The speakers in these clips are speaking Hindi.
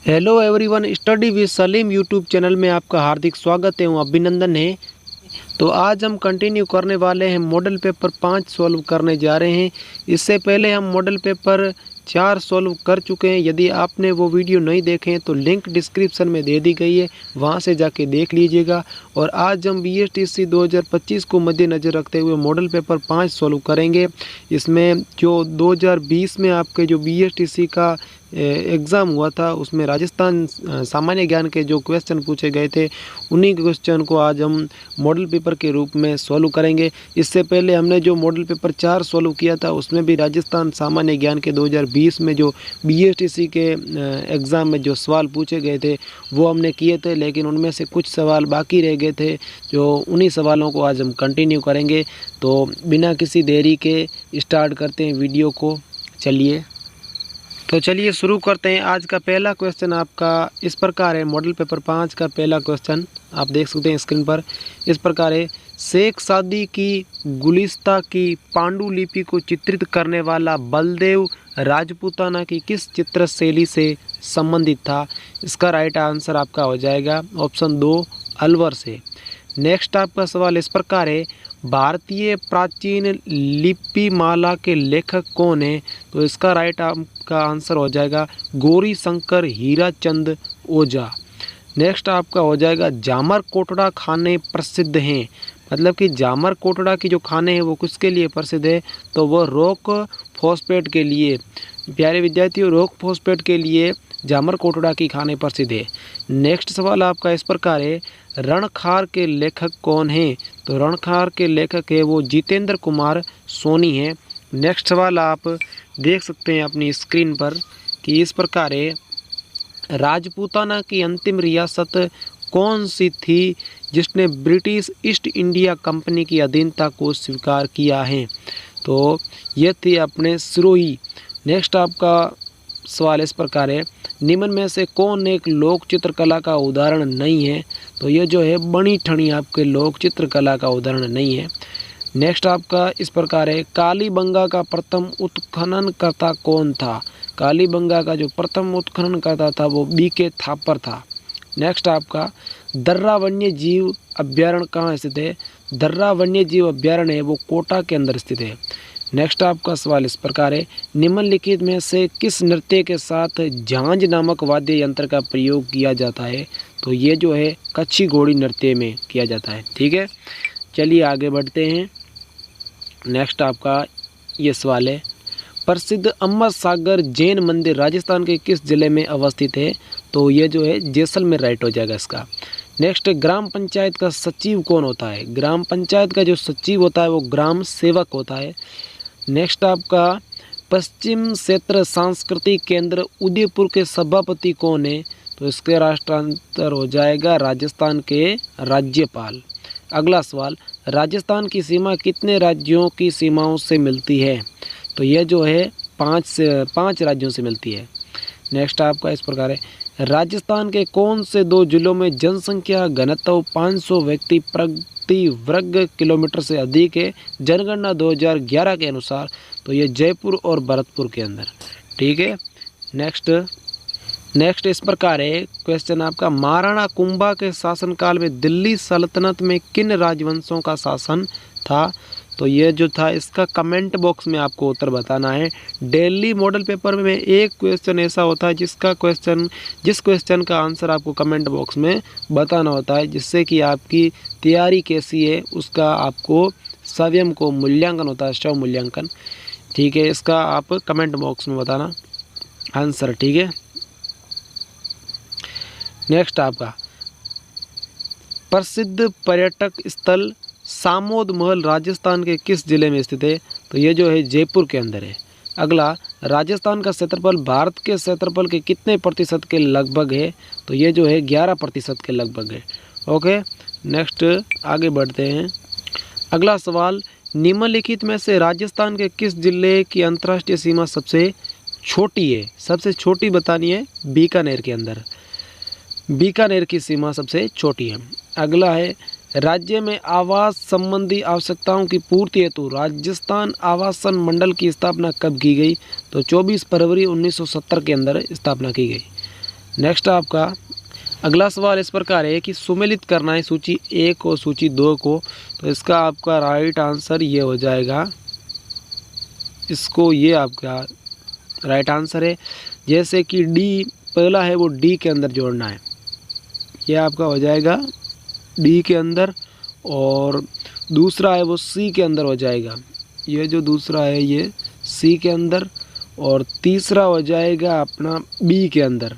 Hello everyone, study with Salim YouTube channel में आपका हार्दिक स्वागत है। अभिनंदन है। तो आज हम कंटिन्यू करने वाले हैं, मॉडल पेपर 5 सॉल्व करने जा रहे हैं। इससे पहले हम मॉडल पेपर 4 सॉल्व कर चुके हैं। यदि आपने वो वीडियो नहीं देखे हैं तो लिंक डिस्क्रिप्शन में दे दी गई है, वहां से जाके देख लीजिएगा। और आज हम BSTC 2025 को मद्देनज़र रखते हुए मॉडल पेपर 5 सॉल्व करेंगे। इसमें जो 2020 में आपके जो BSTC का एग्ज़ाम हुआ था उसमें राजस्थान सामान्य ज्ञान के जो क्वेश्चन पूछे गए थे, उन्हीं क्वेश्चन को आज हम मॉडल पेपर के रूप में सॉल्व करेंगे। इससे पहले हमने जो मॉडल पेपर 4 सॉल्व किया था उसमें भी राजस्थान सामान्य ज्ञान के 2020 में जो BSTC के एग्ज़ाम में जो सवाल पूछे गए थे वो हमने किए थे, लेकिन उनमें से कुछ सवाल बाकी रह गए थे। जो उन्हीं सवालों को आज हम कंटिन्यू करेंगे। तो बिना किसी देरी के स्टार्ट करते हैं वीडियो को। चलिए शुरू करते हैं। आज का पहला क्वेश्चन आपका इस प्रकार है। मॉडल पेपर 5 का पहला क्वेश्चन आप देख सकते हैं स्क्रीन पर। इस प्रकार है, शेख सादी की गुलिस्ता की पांडुलिपि को चित्रित करने वाला बलदेव राजपूताना की किस चित्र शैली से संबंधित था? इसका राइट आंसर आपका हो जाएगा ऑप्शन 2, अलवर से। नेक्स्ट आपका सवाल इस प्रकार है, भारतीय प्राचीन लिपिमाला के लेखक कौन है? तो इसका राइट आपका आंसर हो जाएगा गौरी शंकर हीराचंद ओझा। नेक्स्ट आपका हो जाएगा, जामर कोटड़ा खाने प्रसिद्ध हैं। मतलब कि जामर कोटड़ा की जो खाने हैं वो किसके लिए प्रसिद्ध है? तो वो रॉक फॉस्फेट के लिए। प्यारे विद्यार्थियों, रॉक फॉस्फेट के लिए जामर कोटड़ा की खाने प्रसिद्ध है। नेक्स्ट सवाल आपका इस प्रकार है, रणखार के लेखक कौन हैं? तो रणखार के लेखक है वो जितेंद्र कुमार सोनी हैं। नेक्स्ट सवाल आप देख सकते हैं अपनी स्क्रीन पर कि इस प्रकार है, राजपूताना की अंतिम रियासत कौन सी थी जिसने ब्रिटिश ईस्ट इंडिया कंपनी की अधीनता को स्वीकार किया है? तो यह थी अपने सिरोही। नेक्स्ट आपका सवाल इस प्रकार है, निम्न में से कौन एक लोक चित्रकला का उदाहरण नहीं है? तो ये जो है बनी ठनी आपके लोक चित्रकला का उदाहरण नहीं है। नेक्स्ट आपका इस प्रकार है, कालीबंगा का प्रथम उत्खननकर्ता कौन था? कालीबंगा का जो प्रथम उत्खननकर्ता था वो BK थापर था। नेक्स्ट आपका, दर्रा वन्य जीव अभ्यारण्य कहाँ स्थित है? दर्रा वन्य जीव अभ्यारण्य है वो कोटा के अंदर स्थित है। नेक्स्ट आपका सवाल इस प्रकार है, निम्नलिखित में से किस नृत्य के साथ झांझ नामक वाद्य यंत्र का प्रयोग किया जाता है? तो ये जो है कच्छी घोड़ी नृत्य में किया जाता है। ठीक है, चलिए आगे बढ़ते हैं। नेक्स्ट आपका ये सवाल है, प्रसिद्ध अमर सागर जैन मंदिर राजस्थान के किस जिले में अवस्थित है? तो ये जो है जैसलमेर राइट हो जाएगा इसका। नेक्स्ट, ग्राम पंचायत का सचिव कौन होता है? ग्राम पंचायत का जो सचिव होता है वो ग्राम सेवक होता है। नेक्स्ट आपका, पश्चिम क्षेत्र सांस्कृतिक केंद्र उदयपुर के सभापति कौन है? तो इसके राष्ट्रांतर हो जाएगा राजस्थान के राज्यपाल। अगला सवाल, राजस्थान की सीमा कितने राज्यों की सीमाओं से मिलती है? तो यह जो है 5 राज्यों से मिलती है। नेक्स्ट आपका इस प्रकार है, राजस्थान के कौन से 2 जिलों में जनसंख्या घनत्व 500 व्यक्ति प्रति वर्ग किलोमीटर से अधिक है जनगणना 2011 के अनुसार? तो ये जयपुर और भरतपुर के अंदर। ठीक है, नेक्स्ट इस प्रकार है क्वेश्चन आपका, महाराणा कुंभा के शासनकाल में दिल्ली सल्तनत में किन राजवंशों का शासन था? तो ये जो था इसका कमेंट बॉक्स में आपको उत्तर बताना है। डेली मॉडल पेपर में एक क्वेश्चन ऐसा होता है जिस क्वेश्चन का आंसर आपको कमेंट बॉक्स में बताना होता है, जिससे कि आपकी तैयारी कैसी है उसका आपको स्वयं को मूल्यांकन होता है, स्व मूल्यांकन। ठीक है, इसका आप कमेंट बॉक्स में बताना आंसर। ठीक है, नेक्स्ट आपका, प्रसिद्ध पर्यटक स्थल सामोद महल राजस्थान के किस जिले में स्थित है? तो ये जो है जयपुर के अंदर है। अगला, राजस्थान का क्षेत्रफल भारत के क्षेत्रफल के कितने प्रतिशत के लगभग है? तो ये जो है 11% के लगभग है। ओके, नेक्स्ट आगे बढ़ते हैं। अगला सवाल, निम्नलिखित में से राजस्थान के किस जिले की अंतर्राष्ट्रीय सीमा सबसे छोटी है? सबसे छोटी बतानी है बीकानेर के अंदर। बीकानेर की सीमा सबसे छोटी है। अगला है, राज्य में आवास संबंधी आवश्यकताओं की पूर्ति हेतु राजस्थान आवासन मंडल की स्थापना कब की गई? तो 24 फरवरी 1970 के अंदर स्थापना की गई। नेक्स्ट आपका अगला सवाल इस प्रकार है कि सुमेलित करना है सूची 1 और सूची 2 को। तो इसका आपका राइट आंसर ये हो जाएगा, इसको ये आपका राइट आंसर है। जैसे कि डी पहला है वो डी के अंदर जोड़ना है, ये आपका हो जाएगा डी के अंदर, और दूसरा है वो सी के अंदर हो जाएगा, ये जो दूसरा है ये सी के अंदर, और तीसरा हो जाएगा अपना बी के अंदर,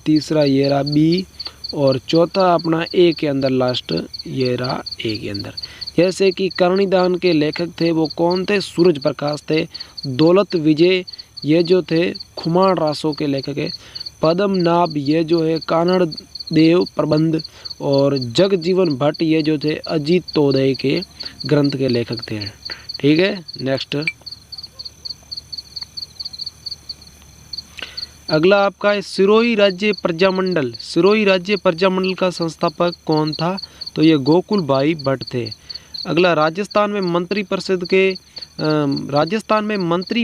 तीसरा ये रहा बी, और चौथा अपना ए के अंदर लास्ट ये रहा ए के अंदर। जैसे कि करणीदान के लेखक थे वो कौन थे, सूरज प्रकाश थे। दौलत विजय ये जो थे खुमार रासों के लेखक है। पद्मनाभ ये जो है कानड़ देव प्रबंध, और जगजीवन भट्ट ये जो थे अजीत तोदय के ग्रंथ के लेखक थे। ठीक है, नेक्स्ट अगला आपका है सिरोही राज्य प्रजामंडल। सिरोही राज्य प्रजामंडल का संस्थापक कौन था, तो ये गोकुल भाई भट्ट थे। अगला राजस्थान में मंत्री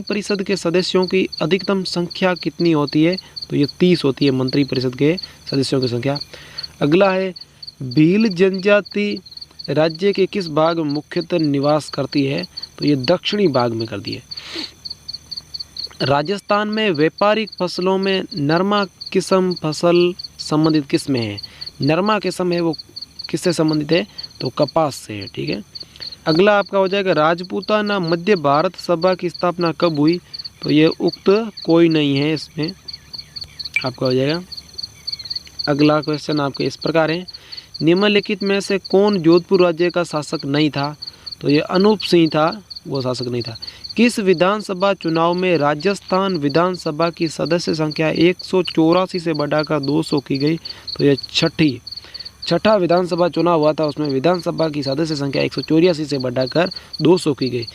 परिषद के सदस्यों की अधिकतम संख्या कितनी होती है, तो ये 30 होती है मंत्री परिषद के सदस्यों की संख्या। अगला है भील जनजाति राज्य के किस भाग में मुख्यतः निवास करती है, तो ये दक्षिणी भाग में करती है। राजस्थान में व्यापारिक फसलों में नरमा किस्म फसल संबंधित किस में है, नरमा किस्म है वो किससे संबंधित है, तो कपास से है। ठीक है, अगला आपका हो जाएगा राजपूताना मध्य भारत सभा की स्थापना कब हुई, तो ये उक्त कोई नहीं है, इसमें आपका हो जाएगा। अगला क्वेश्चन आपके इस प्रकार है, निम्नलिखित में से कौन जोधपुर राज्य का शासक नहीं था, तो ये अनूप सिंह था, वो शासक नहीं था। किस विधानसभा चुनाव में राजस्थान विधानसभा की सदस्य संख्या 184 से बढ़ाकर 200 की गई, तो ये छठा विधानसभा चुनाव हुआ था, उसमें विधानसभा की सदस्य संख्या 184 से बढ़ाकर 200 की गई।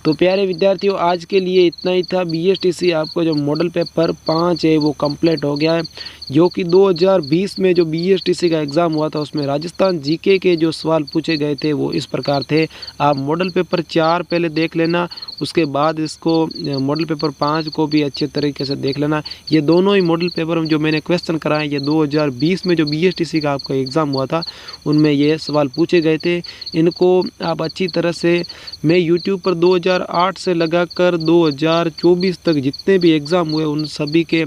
तो प्यारे विद्यार्थियों, आज के लिए इतना ही था। बीएसटीसी आपको जो मॉडल पेपर 5 है वो कंप्लीट हो गया है, जो कि 2020 में जो बीएसटीसी का एग्ज़ाम हुआ था उसमें राजस्थान जीके के जो सवाल पूछे गए थे वो इस प्रकार थे। आप मॉडल पेपर 4 पहले देख लेना, उसके बाद इसको मॉडल पेपर 5 को भी अच्छे तरीके से देख लेना। ये दोनों ही मॉडल पेपर जो मैंने क्वेश्चन कराए ये 2020 में जो बीएसटीसी का आपका एग्ज़ाम हुआ था उनमें ये सवाल पूछे गए थे। इनको आप अच्छी तरह से, मैं यूट्यूब पर 2008 से लगाकर 2024 तक जितने भी एग्ज़ाम हुए उन सभी के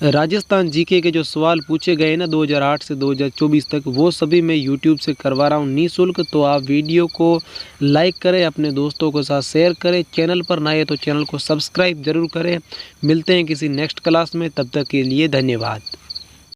राजस्थान जीके के जो सवाल पूछे गए ना 2008 से 2024 तक, वो सभी मैं यूट्यूब से करवा रहा हूँ निःशुल्क। तो आप वीडियो को लाइक करें, अपने दोस्तों के साथ शेयर करें, चैनल पर नए तो चैनल को सब्सक्राइब जरूर करें। मिलते हैं किसी नेक्स्ट क्लास में, तब तक के लिए धन्यवाद।